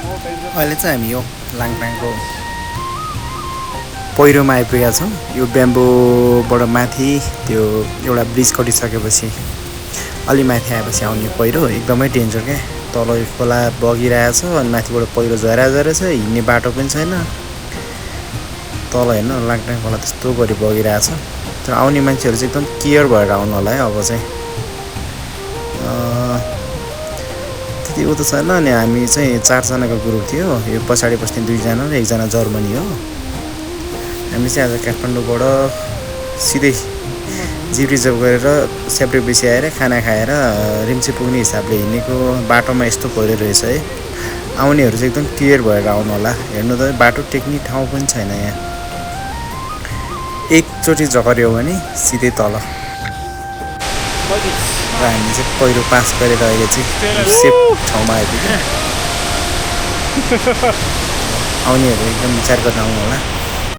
अहिले चाहिँ हामी यो लाङटाङको पहिरोमा आइपुगेका छौँ। यो ब्याम्बोबाट माथि त्यो एउटा ब्रिज कटिसकेपछि अलि माथि आएपछि आउने पहिरो एकदमै डेन्जर क्या। तल खोला बगिरहेछ अनि माथिबाट पहिरो झरेछ, हिँड्ने बाटो पनि छैन। तल हेर्न लाङटाङ खोला त्यस्तो गरी बगिरहेछ। तर आउने मान्छेहरू चाहिँ एकदम केयर भएर आउनु होला है। अब चाहिँ त्यति उ त छैन। अनि हामी चाहिँ 4 जनाको ग्रुप थियो। यो पछाडि बस्ने 2 जना र 1 जना जर्मनी हो। हामी चाहिँ आज काठमाडौँबाट सिधै जिप रिजर्भ गरेर स्याब्रेबेसी आएर खाना खाएर रिम्सी पुग्ने हिसाबले हिँडेको। बाटोमा यस्तो पहिरो रहेछ है। आउनेहरू चाहिँ एकदम क्लियर भएर आउनु होला। हेर्नु त बाटो टेक्ने ठाउँ पनि छैन यहाँ। एकचोटि झर्यो भने सिधै तल। र हामी चाहिँ पहिरो पास गरेर अहिले चाहिँ सेफ ठाउँमा आइपुग्यो। आउनेहरू एकदम विचार गरेर आउनु होला।